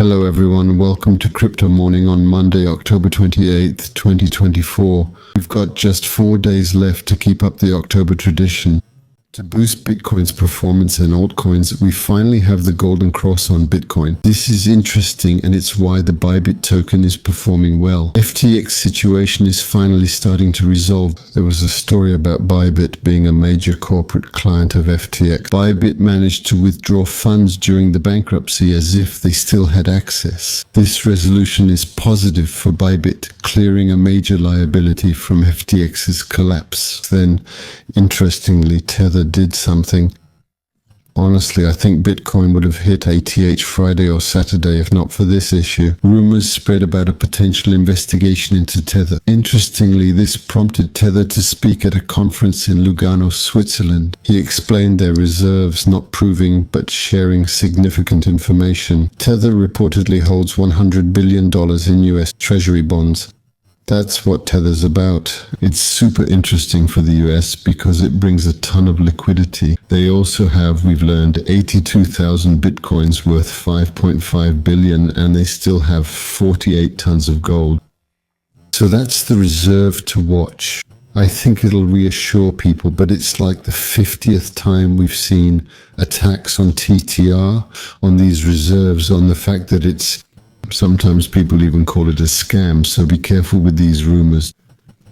Hello everyone, welcome to Crypto Morning on Monday, October 28th, 2024. We've got just 4 days left to keep up the October tradition. To boost Bitcoin's performance and altcoins, we finally have the golden cross on Bitcoin. This is interesting and it's why the Bybit token is performing well. FTX situation is finally starting to resolve. There was a story about Bybit being a major corporate client of FTX. Bybit managed to withdraw funds during the bankruptcy as if they still had access. This resolution is positive for Bybit, clearing a major liability from FTX's collapse. Then, interestingly, Tether did something. Honestly, I think Bitcoin would have hit ATH Friday or Saturday if not for this issue. Rumors spread about a potential investigation into Tether. Interestingly, this prompted Tether to speak at a conference in Lugano, Switzerland. He explained their reserves not proving but sharing significant information. Tether reportedly holds $100 billion in US Treasury bonds. That's what Tether's about. It's super interesting for the US because it brings a ton of liquidity. They also have, we've learned, 82,000 Bitcoins worth 5.5 billion, and they still have 48 tons of gold. So that's the reserve to watch. I think it'll reassure people, but it's like the 50th time we've seen attacks on TTR, on these reserves, on the fact that it's sometimes people even call it a scam, so be careful with these rumors.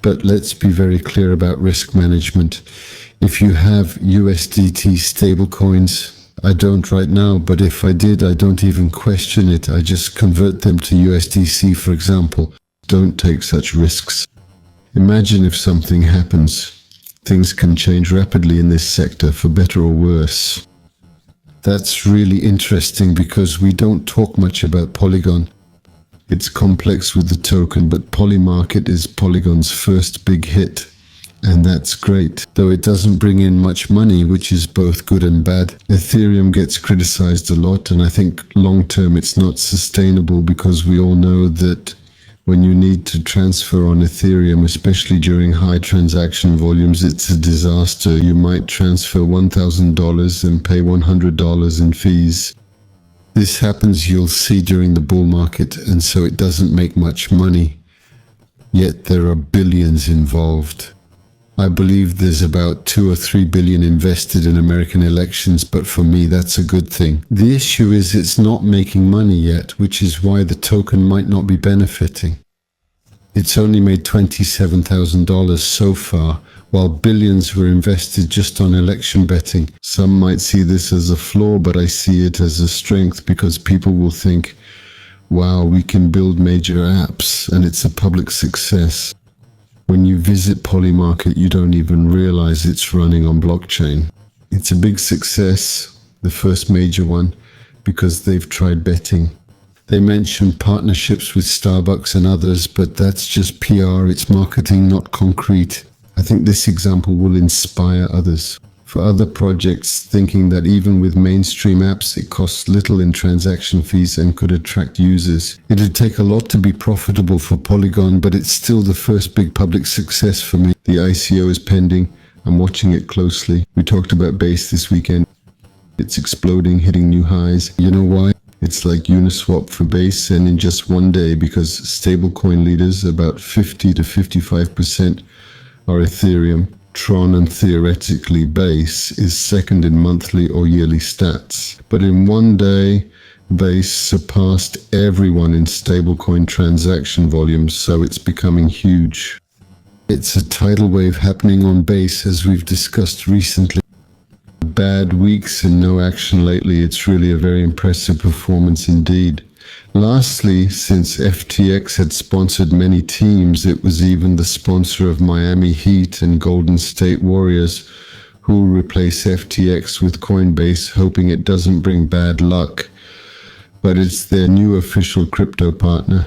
But let's be very clear about risk management. If you have USDT stablecoins, I don't right now, but if I did, I don't even question it. I just convert them to USDC, for example. Don't take such risks. Imagine if something happens. Things can change rapidly in this sector, for better or worse. That's really interesting because we don't talk much about Polygon. It's complex with the token, but Polymarket is Polygon's first big hit. And that's great, though it doesn't bring in much money, which is both good and bad. Ethereum gets criticized a lot, and I think long term it's not sustainable because we all know that when you need to transfer on Ethereum, especially during high transaction volumes, it's a disaster. You might transfer $1,000 and pay $100 in fees. This happens, you'll see, during the bull market, and so it doesn't make much money. Yet there are billions involved. I believe there's about 2 or 3 billion invested in American elections, but for me that's a good thing. The issue is it's not making money yet, which is why the token might not be benefiting. It's only made $27,000 so far, while billions were invested just on election betting. Some might see this as a flaw, but I see it as a strength because people will think, wow, we can build major apps and it's a public success. When you visit Polymarket, you don't even realize it's running on blockchain. It's a big success, the first major one, because they've tried betting. They mention partnerships with Starbucks and others, but that's just PR, it's marketing, not concrete. I think this example will inspire others. For other projects, thinking that even with mainstream apps, it costs little in transaction fees and could attract users. It'd take a lot to be profitable for Polygon, but it's still the first big public success for me. The ICO is pending. I'm watching it closely. We talked about Base this weekend. It's exploding, hitting new highs. You know why? It's like Uniswap for Base, and in just one day, because stablecoin leaders, about 50 to 55%, are Ethereum. Tron and theoretically Base is second in monthly or yearly stats. But in one day, Base surpassed everyone in stablecoin transaction volumes, so it's becoming huge. It's a tidal wave happening on Base, as we've discussed recently. Bad weeks and no action lately. It's really a very impressive performance indeed. Lastly, since FTX had sponsored many teams, it was even the sponsor of Miami Heat and Golden State Warriors, who will replace FTX with Coinbase, hoping it doesn't bring bad luck. But it's their new official crypto partner.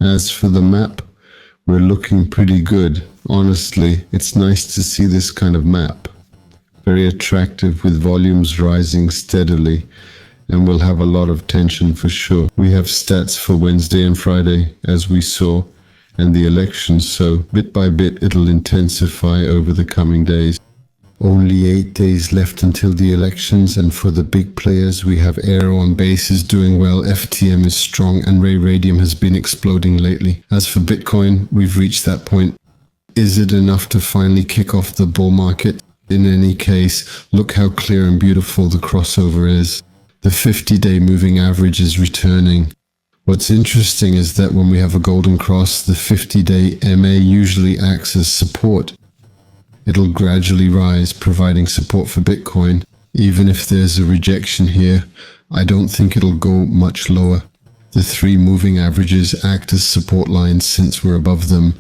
As for the map, we're looking pretty good. Honestly, it's nice to see this kind of map. Very attractive, with volumes rising steadily. And we'll have a lot of tension for sure. We have stats for Wednesday and Friday, as we saw, and the elections, so bit by bit it'll intensify over the coming days. Only 8 days left until the elections, and for the big players, we have Aero and Base is doing well, FTM is strong, and Ray Radium has been exploding lately. As for Bitcoin, we've reached that point. Is it enough to finally kick off the bull market? In any case, look how clear and beautiful the crossover is. The 50-day moving average is returning. What's interesting is that when we have a golden cross, the 50-day MA usually acts as support. It'll gradually rise, providing support for Bitcoin. Even if there's a rejection here, I don't think it'll go much lower. The 3 moving averages act as support lines since we're above them,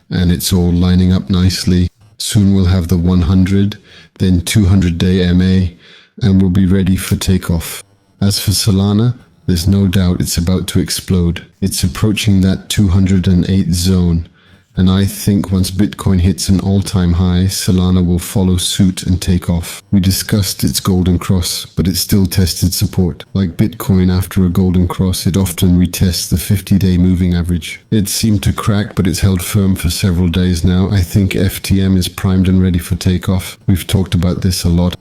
and it's all lining up nicely. Soon we'll have the 100, then 200-day MA, and we'll be ready for takeoff. As for Solana, there's no doubt it's about to explode. It's approaching that 208 zone. And I think once Bitcoin hits an all-time high, Solana will follow suit and take off. We discussed its golden cross, but it still tested support. Like Bitcoin, after a golden cross, it often retests the 50-day moving average. It seemed to crack, but it's held firm for several days now. I think FTM is primed and ready for takeoff. We've talked about this a lot.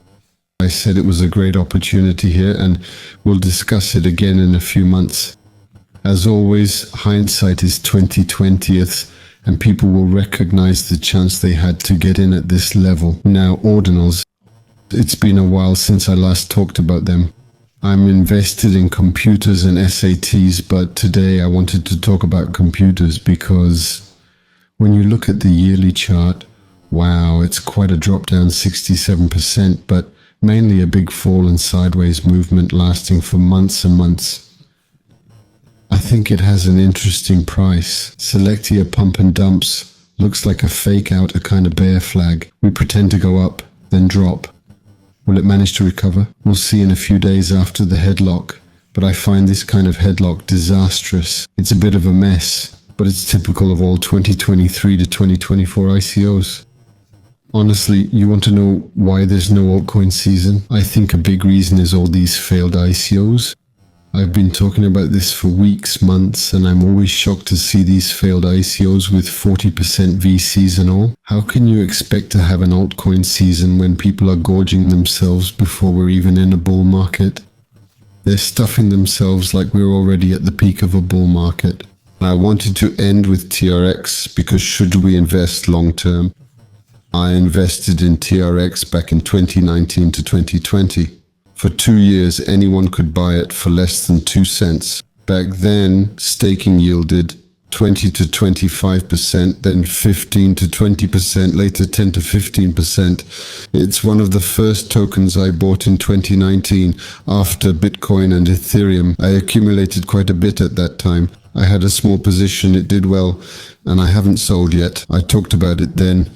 I said it was a great opportunity here, and we'll discuss it again in a few months. As always, hindsight is 20/20th. And people will recognize the chance they had to get in at this level. Now, Ordinals. It's been a while since I last talked about them. I'm invested in computers and SATs, but today I wanted to talk about computers because when you look at the yearly chart, wow, it's quite a drop down, 67%, but mainly a big fall and sideways movement lasting for months and months. I think it has an interesting price. Celestia pump and dumps. Looks like a fake out, a kind of bear flag. We pretend to go up, then drop. Will it manage to recover? We'll see in a few days after the headlock. But I find this kind of headlock disastrous. It's a bit of a mess, but it's typical of all 2023 to 2024 ICOs. Honestly, you want to know why there's no altcoin season? I think a big reason is all these failed ICOs. I've been talking about this for weeks, months, and I'm always shocked to see these failed ICOs with 40% VCs and all. How can you expect to have an altcoin season when people are gorging themselves before we're even in a bull market? They're stuffing themselves like we're already at the peak of a bull market. I wanted to end with TRX because should we invest long term? I invested in TRX back in 2019 to 2020. For 2 years, anyone could buy it for less than 2 cents. Back then, staking yielded 20 to 25%, then 15 to 20%, later 10 to 15%. It's one of the first tokens I bought in 2019 after Bitcoin and Ethereum. I accumulated quite a bit at that time. I had a small position, it did well, and I haven't sold yet. I talked about it then.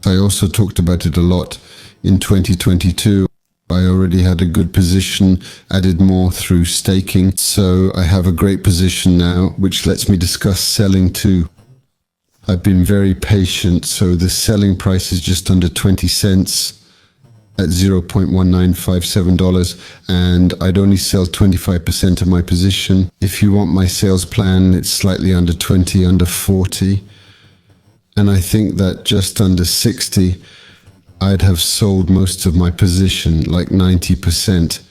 I also talked about it a lot in 2022. I already had a good position, added more through staking, so I have a great position now, which lets me discuss selling too. I've been very patient, so the selling price is just under 20 cents at $0.1957, and I'd only sell 25% of my position. If you want my sales plan, it's slightly under 20, under 40, and I think that just under 60, I'd have sold most of my position, like 90%.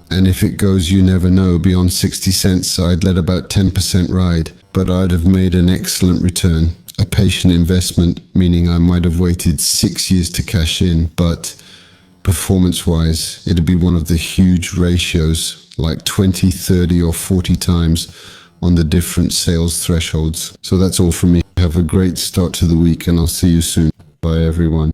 And if it goes, you never know, beyond 60 cents, I'd let about 10% ride. But I'd have made an excellent return. A patient investment, meaning I might have waited 6 years to cash in, but performance-wise, it'd be one of the huge ratios, like 20, 30 or 40 times on the different sales thresholds. So that's all from me. Have a great start to the week, and I'll see you soon. Bye, everyone.